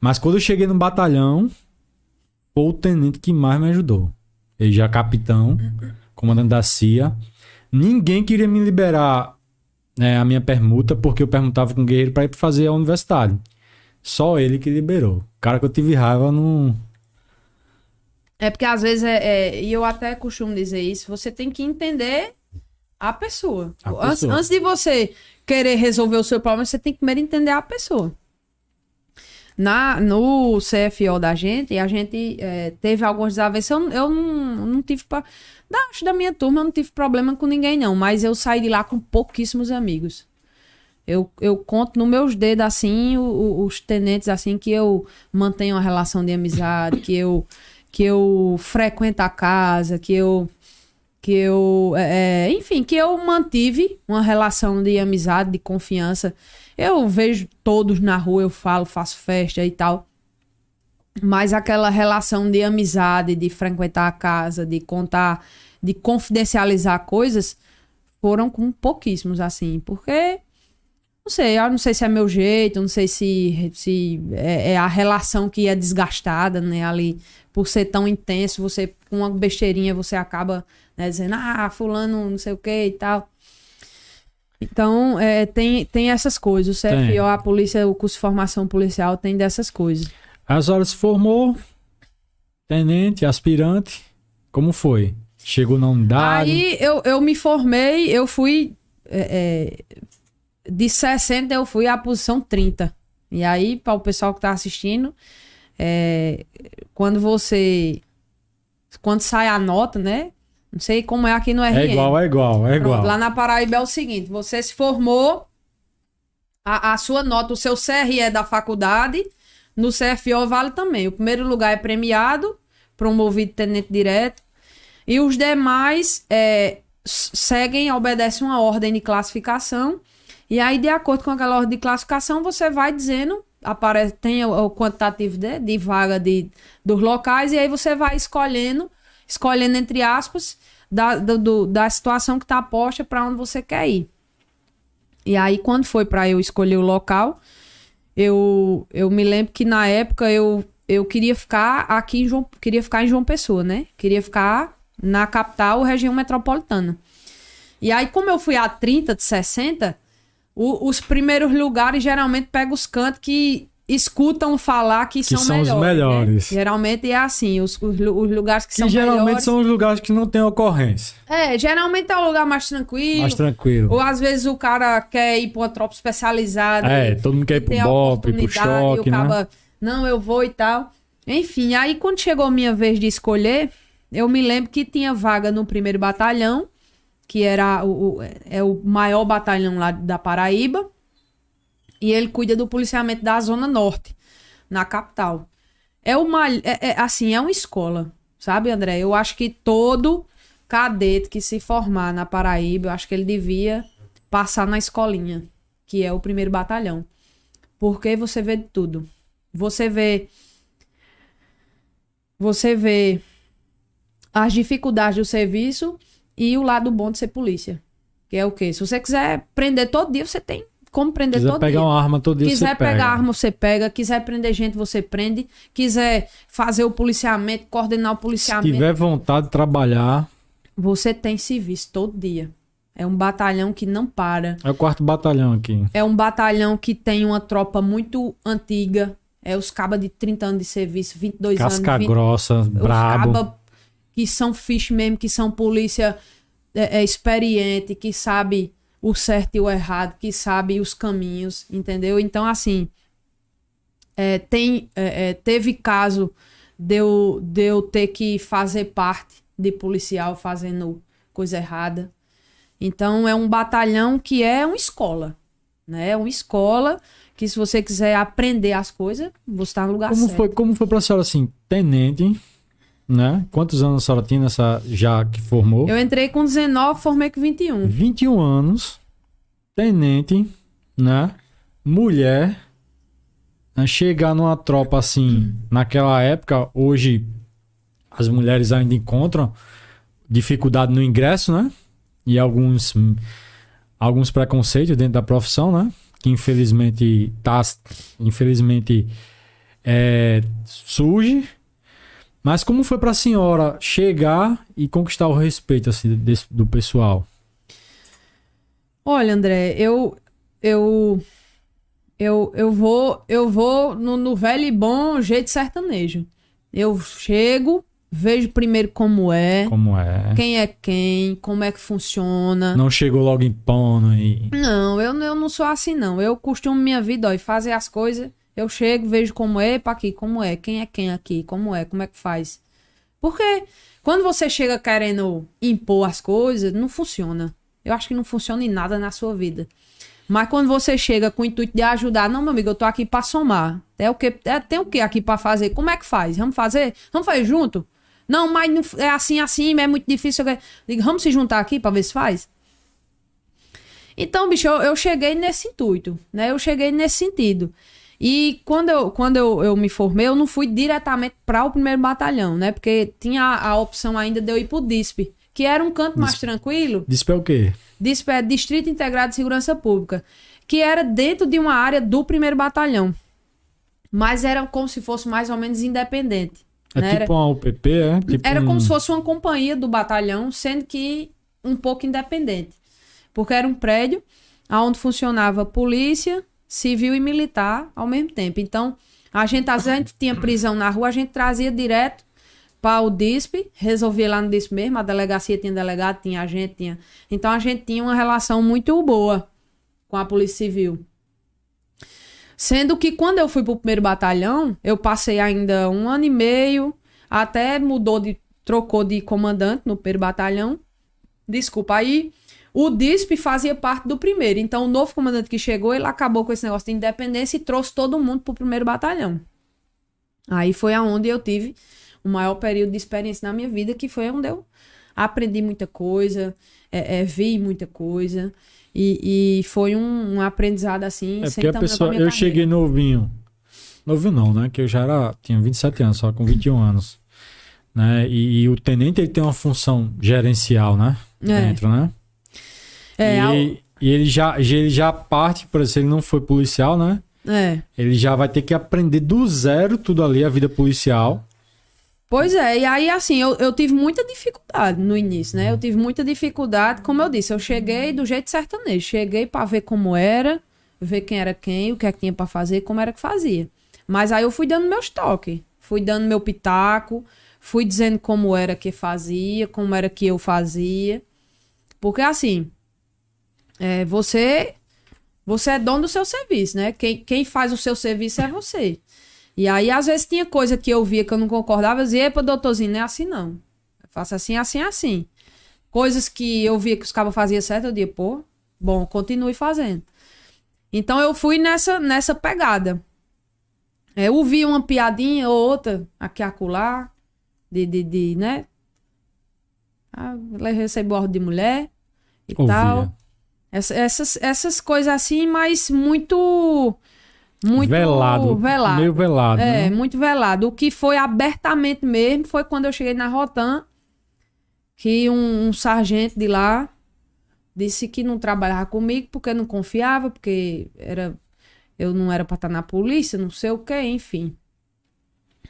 Mas quando eu cheguei no batalhão, foi o tenente que mais me ajudou. Ele já capitão, comandante da CIA. Ninguém queria me liberar, né, a minha permuta, porque eu perguntava com o guerreiro para ir fazer a universidade. Só ele que liberou. O cara que eu tive raiva não... É porque às vezes e eu até costumo dizer isso, você tem que entender a pessoa. Antes de você querer resolver o seu problema, você tem que primeiro entender a pessoa. No CFO da gente, a gente teve algumas desavenças. Eu não tive... Da minha turma, eu não tive problema com ninguém, não. Mas eu saí de lá com pouquíssimos amigos. Eu conto nos meus dedos, assim, os tenentes, assim, que eu mantenho uma relação de amizade, que eu frequento a casa, enfim, que eu mantive uma relação de amizade, de confiança. Eu vejo todos na rua, eu falo, faço festa e tal. Mas aquela relação de amizade, de frequentar a casa, de contar, de confidencializar coisas, foram com pouquíssimos, assim. Porque, eu não sei se é meu jeito, não sei se é a relação que é desgastada, né, ali. Por ser tão intenso, você, com uma besteirinha, você acaba, né, dizendo, fulano não sei o que e tal. Então, tem essas coisas. O CFO, a polícia, o curso de formação policial tem dessas coisas. A senhora se formou, tenente, aspirante, como foi? Chegou na unidade? Aí eu me formei, eu fui, de 60 eu fui à posição 30. E aí, para o pessoal que está assistindo, quando sai a nota, né? Não sei como é aqui no RN. É igual. Pronto, lá na Paraíba é o seguinte, você se formou, a sua nota, o seu CRE da faculdade, no CFO vale também. O primeiro lugar é premiado, promovido tenente direto, e os demais obedecem uma ordem de classificação, e aí, de acordo com aquela ordem de classificação, você vai dizendo, tem o quantitativo de vaga dos locais, e aí você vai escolhendo entre aspas, da situação que está posta para onde você quer ir. E aí, quando foi para eu escolher o local, eu me lembro que na época eu queria ficar em João Pessoa, né? Queria ficar na capital, região metropolitana. E aí, como eu fui a 30 de 60, os primeiros lugares geralmente pegam os cantos que escutam falar que são melhores. Os melhores. Né? Geralmente é assim, os lugares que são melhores. Geralmente são os lugares que não tem ocorrência. Geralmente é o lugar mais tranquilo. Ou às vezes o cara quer ir para uma tropa especializada. Todo mundo quer ir pro BOPE, pro choque, né? Não, eu vou e tal. Enfim, aí quando chegou a minha vez de escolher, eu me lembro que tinha vaga no 1º Batalhão, que era o maior batalhão lá da Paraíba. E ele cuida do policiamento da Zona Norte, na capital. É uma escola, sabe, André? Eu acho que todo cadete que se formar na Paraíba, eu acho que ele devia passar na escolinha, que é o 1º Batalhão. Porque você vê de tudo. Você vê as dificuldades do serviço e o lado bom de ser polícia. Que é o quê? Se você quiser prender todo dia, você tem como prender todo dia. Quiser pegar uma arma todo dia, quiser pegar arma, você pega. Quiser prender gente, você prende. Quiser fazer o policiamento, coordenar o policiamento. Se tiver vontade de trabalhar... Você tem serviço todo dia. É um batalhão que não para. É o 4º Batalhão aqui. É um batalhão que tem uma tropa muito antiga. É os cabas de 30 anos de serviço, 22 anos. Casca grossa, brabo. Os cabas que são fish mesmo, que são polícia experiente, que sabe o certo e o errado, que sabe os caminhos, entendeu? Então, assim, teve caso de eu ter que fazer parte de policial fazendo coisa errada. Então, é um batalhão que é uma escola, né? É uma escola que, se você quiser aprender as coisas, você está no lugar certo. Como foi pra senhora, assim, tenente, né? Quantos anos a senhora tinha já que formou? Eu entrei com 19, formei com 21. 21 anos, tenente, né? Mulher, né? Chegar numa tropa assim, naquela época, hoje as mulheres ainda encontram dificuldade no ingresso, né? E alguns preconceitos dentro da profissão, né? Que infelizmente surge. Mas como foi pra senhora chegar e conquistar o respeito assim, do pessoal? Olha, André, eu vou no velho e bom jeito sertanejo. Eu chego, vejo primeiro como é. Como é? Quem é quem, como é que funciona. Não chegou logo impondo e... Não, eu não sou assim, não. Eu costumo minha vida, ó, e fazer as coisas. Eu chego, vejo como é, para aqui, como é, quem aqui, como é que faz. Porque quando você chega querendo impor as coisas, não funciona. Eu acho que não funciona em nada na sua vida. Mas quando você chega com o intuito de ajudar, não, meu amigo, eu tô aqui para somar. Tem o que aqui para fazer? Como é que faz? Vamos fazer? Vamos fazer junto? Não, mas não, é assim, é muito difícil. Digo, vamos se juntar aqui para ver se faz? Então, bicho, eu cheguei nesse intuito, né? Eu cheguei nesse sentido. E quando eu me formei, eu não fui diretamente para o 1º Batalhão, né? Porque tinha a opção ainda de eu ir pro DISP, que era um canto mais tranquilo. DISP é o quê? DISP é Distrito Integrado de Segurança Pública, que era dentro de uma área do 1º Batalhão. Mas era como se fosse mais ou menos independente. É né? tipo uma UPP, é? Tipo era como se fosse uma companhia do batalhão, sendo que um pouco independente. Porque era um prédio onde funcionava polícia, civil e militar ao mesmo tempo. Então, às vezes tinha prisão na rua, a gente trazia direto para o DISP, resolvia lá no DISP mesmo, a delegacia tinha delegado, tinha agente, tinha... Então, a gente tinha uma relação muito boa com a Polícia Civil. Sendo que quando eu fui pro 1º Batalhão, eu passei ainda 1 ano e meio, até trocou de comandante no 1º Batalhão. Desculpa, aí o DISP fazia parte do 1º. Então, o novo comandante que chegou, ele acabou com esse negócio de independência e trouxe todo mundo pro 1º Batalhão. Aí foi aonde eu tive o maior período de experiência na minha vida, que foi onde eu aprendi muita coisa, vi muita coisa. E foi um aprendizado assim, sem tamanho. Pessoa, eu cheguei novinho. Novinho não, né? Que eu tinha 27 anos, só com 21 anos. Né? E o tenente ele tem uma função gerencial, né? Dentro, né? E ele já parte, por exemplo, se ele não foi policial, né? Ele já vai ter que aprender do zero tudo ali, a vida policial. Pois é, e aí assim, eu tive muita dificuldade no início, né? Eu tive muita dificuldade, como eu disse, eu cheguei do jeito sertanejo. Cheguei pra ver como era, ver quem era quem, o que é que tinha pra fazer, como era que fazia. Mas aí eu fui dando meus toques, fui dando meu pitaco, fui dizendo como era que fazia, como era que eu fazia. Porque assim, você é dono do seu serviço, né? Quem faz o seu serviço é você. E aí, às vezes, tinha coisa que eu via que eu não concordava, eu dizia, epa, doutorzinho, não é assim, não. Eu faço assim, assim, assim. Coisas que eu via que os cabos faziam certo, eu dizia, pô, bom, continue fazendo. Então, eu fui nessa pegada. Eu vi uma piadinha ou outra, aqui acolá, né? Recebo ordem de mulher e tal. Essas coisas assim, mas muito velado. Meio velado. Né? Muito velado. O que foi abertamente mesmo foi quando eu cheguei na Rotan, que um sargento de lá disse que não trabalhava comigo porque não confiava, porque eu não era pra estar na polícia, não sei o que, enfim.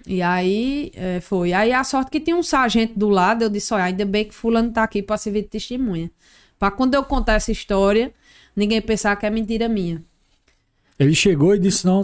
E aí foi. Aí a sorte que tinha um sargento do lado, eu disse, olha, ainda bem que fulano tá aqui pra servir de testemunha. Pra quando eu contar essa história, ninguém pensar que é mentira minha. Ele chegou e disse, não,